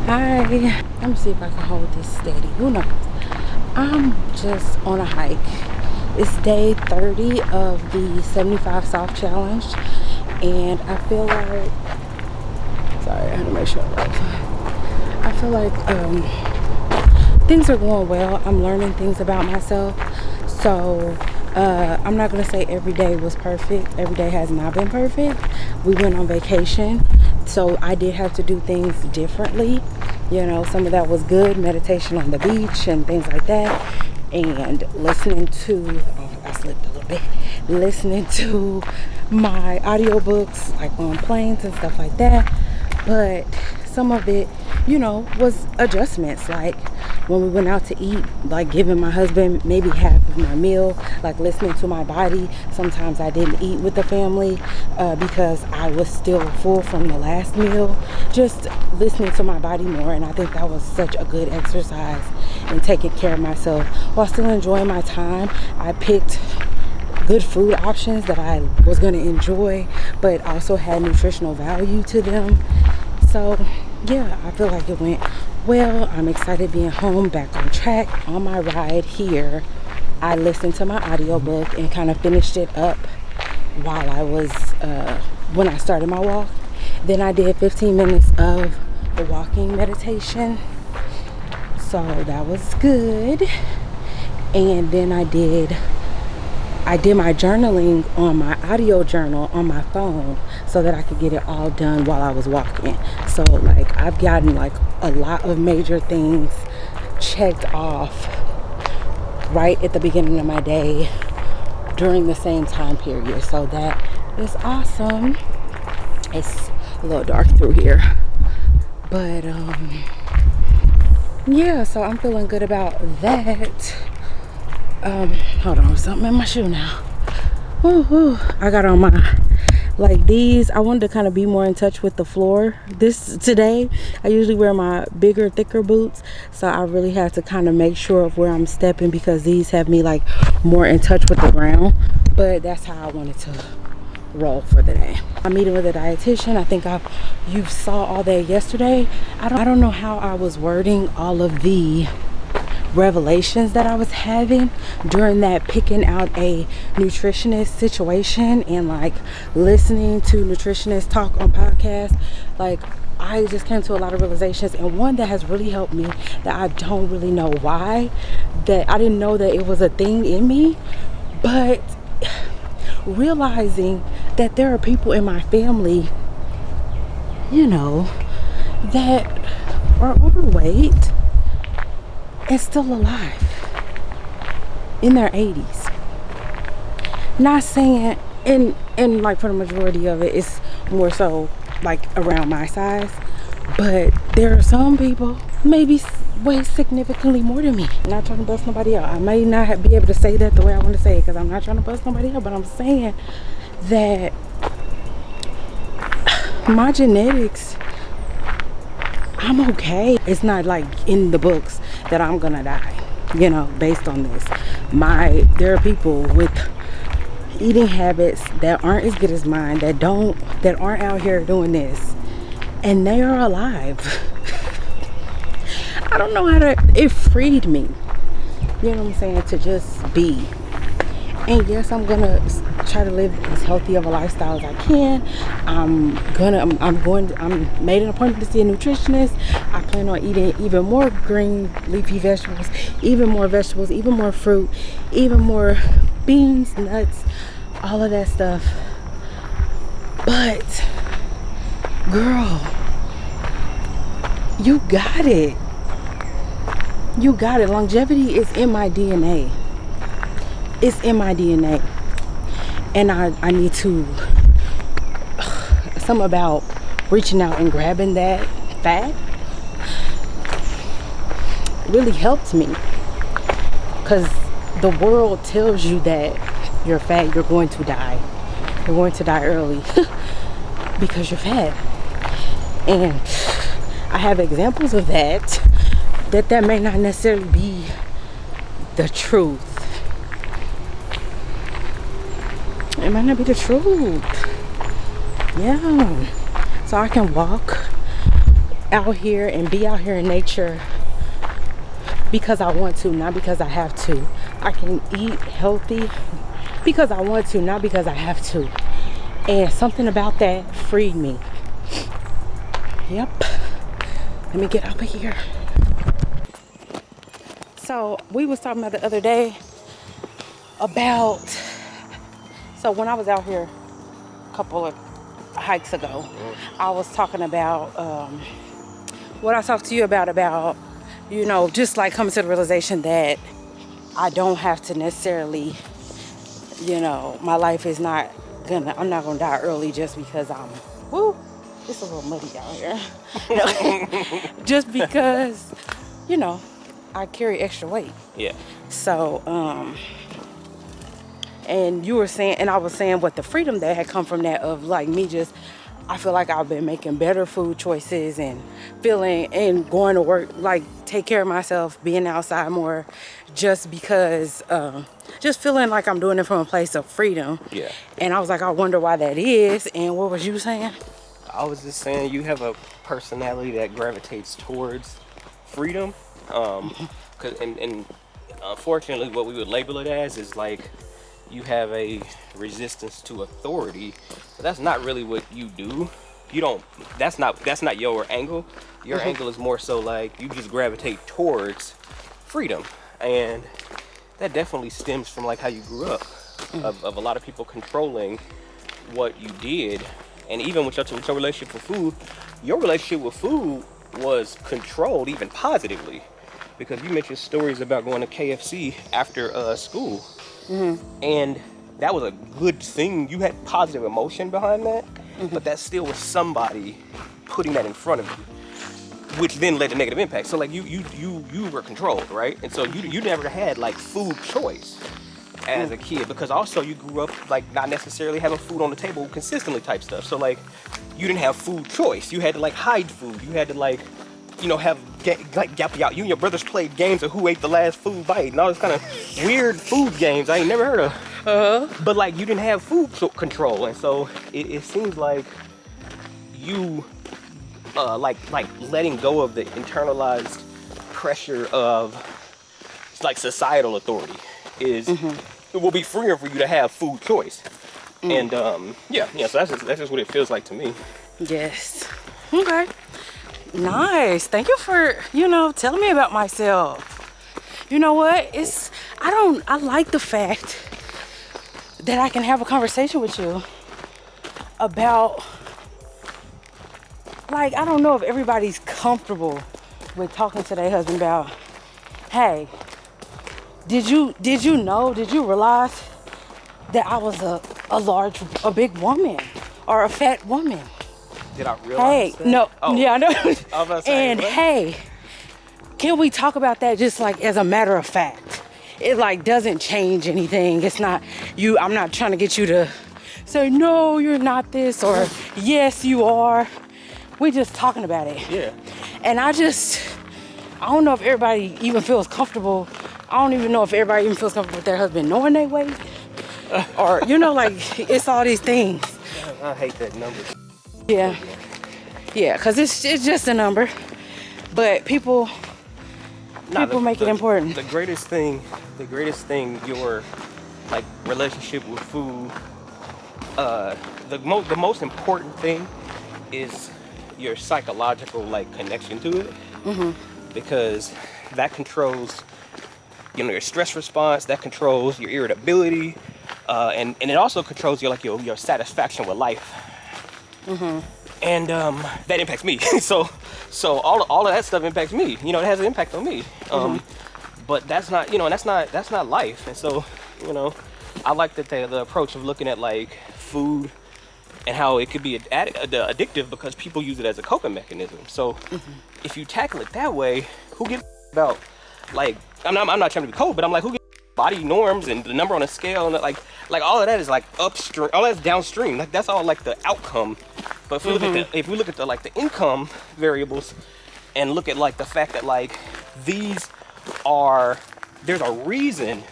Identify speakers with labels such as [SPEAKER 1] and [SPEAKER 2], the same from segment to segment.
[SPEAKER 1] Hi, let me see if I can hold this steady. Who knows? I'm just on a hike. It's day 30 of the 75 South Challenge, and I feel like, sorry, I had to make sure I feel like things are going well. I'm learning things about myself. So I'm not gonna say every day was perfect. Every day has not been perfect. We went on vacation, so I did have to do things differently. You know, some of that was good, meditation on the beach and things like that, and listening to, oh, I slipped a little bit, listening to my audiobooks like on planes and stuff like that. But some of it, you know, was adjustments, like when we went out to eat, like giving my husband maybe half of my meal, like listening to my body. Sometimes I didn't eat with the family because I was still full from the last meal. Just listening to my body more, and I think that was such a good exercise in taking care of myself while still enjoying my time. I picked good food options that I was going to enjoy, but also had nutritional value to them. So yeah, I feel like it went well. I'm excited being home, back on track. On my ride here, I listened to my audiobook and kind of finished it up while I was when I started my walk. Then I did 15 minutes of the walking meditation, so that was good. And then I did my journaling on my audio journal on my phone so that I could get it all done while I was walking. So like I've gotten like a lot of major things checked off right at the beginning of my day during the same time period. So that is awesome. It's a little dark through here, but yeah, so I'm feeling good about that. Hold on, something in my shoe now. Woo-hoo. I got on my, like these, I wanted to kind of be more in touch with the floor today. I usually wear my bigger, thicker boots, so I really have to kind of make sure of where I'm stepping because these have me like more in touch with the ground. But that's how I wanted to roll for the day. I'm meeting with a dietitian. I think you saw all that yesterday. I don't know how I was wording all of the revelations that I was having during that picking out a nutritionist situation and like listening to nutritionists talk on podcasts. Like I just came to a lot of realizations, and one that has really helped me that I don't really know why, that I didn't know that it was a thing in me, but realizing that there are people in my family, you know, that are overweight and still alive in their 80s. Not saying, and like for the majority of it, it's more so like around my size, but there are some people maybe weigh significantly more than me. I'm not trying to bust nobody out. I may not be able to say that the way I want to say it because I'm not trying to bust nobody out, but I'm saying that my genetics, I'm okay. It's not like in the books that I'm gonna die, you know, based on this. There are people with eating habits that aren't as good as mine, that aren't out here doing this, and they are alive. I don't know it freed me, you know what I'm saying, to just be. And yes, I'm gonna try to live as healthy of a lifestyle as I can. I made an appointment to see a nutritionist. I plan on eating even more green leafy vegetables, even more fruit, even more beans, nuts, all of that stuff. But girl, you got it. Longevity is in my DNA. It's in my DNA, and I need to, something about reaching out and grabbing that fat really helped me, because the world tells you that you're fat, you're going to die early because you're fat. And I have examples of that may not necessarily be the truth. It might not be the truth. Yeah. So I can walk out here and be out here in nature because I want to, not because I have to. I can eat healthy because I want to, not because I have to. And something about that freed me. Yep. Let me get over here. So we was talking about the other day about, so when I was out here a couple of hikes ago, I was talking about what I talked to you about, you know, just like coming to the realization that I don't have to necessarily, you know, my life is not gonna, I'm not gonna die early just because I'm, woo, it's a little muddy out here. Just because, you know, I carry extra weight.
[SPEAKER 2] Yeah.
[SPEAKER 1] So, and you were saying, and I was saying what the freedom that had come from that of like me just, I feel like I've been making better food choices and feeling and going to work, like take care of myself, being outside more, just because, just feeling like I'm doing it from a place of freedom.
[SPEAKER 2] Yeah.
[SPEAKER 1] And I was like, I wonder why that is. And what was you saying?
[SPEAKER 2] I was just saying you have a personality that gravitates towards freedom. Cause, and unfortunately what we would label it as is like you have a resistance to authority, but that's not really what you do. You don't, that's not your angle. Your angle is more so like you just gravitate towards freedom, and that definitely stems from like how you grew up, of a lot of people controlling what you did. And even with your relationship with food, your relationship with food was controlled even positively, because you mentioned stories about going to KFC after school. And that was a good thing. You had positive emotion behind that, but that still was somebody putting that in front of you, which then led to negative impact. So like you were controlled, right? And so you never had like food choice as a kid, because also you grew up like not necessarily having food on the table consistently type stuff. So like you didn't have food choice. You had to like hide food. You had to like, you know, have like you and your brothers played games of who ate the last food bite and all this kind of weird food games I ain't never heard of. But like you didn't have food control, and so it seems like you like letting go of the internalized pressure of like societal authority is it will be freer for you to have food choice. And yeah, so that's just what it feels like to me.
[SPEAKER 1] Yes. Okay. Nice. Thank you for, you know, telling me about myself. You know what? I like the fact that I can have a conversation with you about, like, I don't know if everybody's comfortable with talking to their husband about, hey, did you realize that I was a big woman or a fat woman?
[SPEAKER 2] Did I realize that?
[SPEAKER 1] No, yeah, I know.
[SPEAKER 2] I was about to say,
[SPEAKER 1] and
[SPEAKER 2] what?
[SPEAKER 1] hey, can we talk about that just like as a matter of fact? It like doesn't change anything. It's not you. I'm not trying to get you to say, no, you're not this, or yes, you are. We're just talking about it.
[SPEAKER 2] Yeah.
[SPEAKER 1] And I don't know if everybody even feels comfortable. I don't even know if everybody even feels comfortable with their husband knowing they weight. Or, you know, like, it's all these things.
[SPEAKER 2] I hate that number.
[SPEAKER 1] Yeah, because it's just a number, but people make it important.
[SPEAKER 2] The greatest thing your like relationship with food, the most important thing is your psychological like connection to it, because that controls, you know, your stress response, that controls your irritability, and it also controls your satisfaction with life. And that impacts me. so all of that stuff impacts me. You know, it has an impact on me. But that's not, you know, that's not life. And so, you know, I like that the approach of looking at like food and how it could be addictive because people use it as a coping mechanism. So if you tackle it that way, who gives about like, I'm not trying to be cold, but I'm like, who gives body norms and the number on a scale, and like all of that is like upstream, all that's downstream. Like that's all like the outcome. But if we look at the like the income variables and look at like the fact that like there's a reason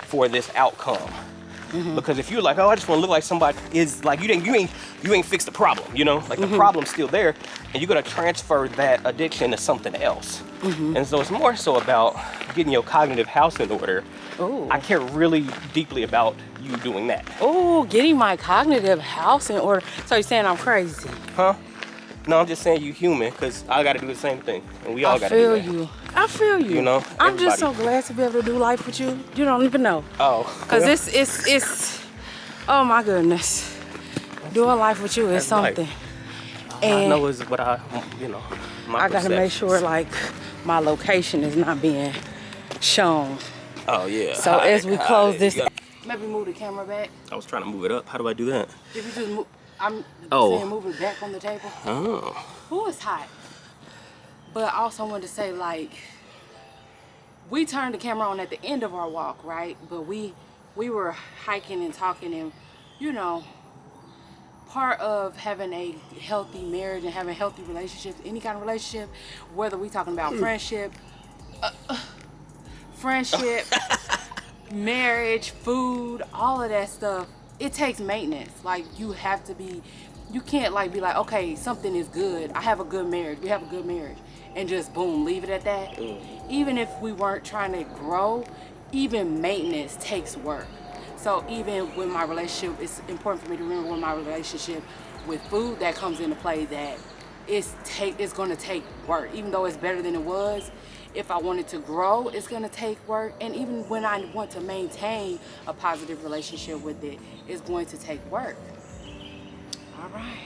[SPEAKER 2] for this outcome. Because if you're like, oh, I just want to look like somebody, is like you ain't fixed the problem, you know? Like the problem's still there, and you're gonna transfer that addiction to something else. And so it's more so about getting your cognitive house in order.
[SPEAKER 1] Ooh.
[SPEAKER 2] I care really deeply about you doing that.
[SPEAKER 1] Oh, getting my cognitive house in order. So you're saying I'm crazy?
[SPEAKER 2] Huh? No, I'm just saying you human, because I got to do the same thing, and we all got to do that.
[SPEAKER 1] I feel you.
[SPEAKER 2] You know,
[SPEAKER 1] I'm just so glad to be able to do life with you. You don't even know.
[SPEAKER 2] Oh.
[SPEAKER 1] Because it's, oh my goodness. Doing life with you is something.
[SPEAKER 2] And I know is what I got
[SPEAKER 1] to make sure like my location is not being shown.
[SPEAKER 2] Oh yeah.
[SPEAKER 1] So as we close this, maybe move the camera back.
[SPEAKER 2] I was trying to move it up. How do I do that?
[SPEAKER 1] If you just move, I'm saying move it back on the table.
[SPEAKER 2] Oh.
[SPEAKER 1] Ooh, it's hot. But I also wanted to say, like, we turned the camera on at the end of our walk, right? But we were hiking and talking, and you know, part of having a healthy marriage and having healthy relationships, any kind of relationship, whether we talking about friendship, marriage, food, all of that stuff, it takes maintenance. Like, you have to be, you can't like be like, okay, something is good, I have a good marriage, we have a good marriage, and just boom, leave it at that. Even if we weren't trying to grow, even maintenance takes work. So even with my relationship, it's important for me to remember with my relationship with food, that comes into play, that it's going to take work. Even though it's better than it was, if I wanted to grow, it's going to take work. And even when I want to maintain a positive relationship with it, it's going to take work. All right.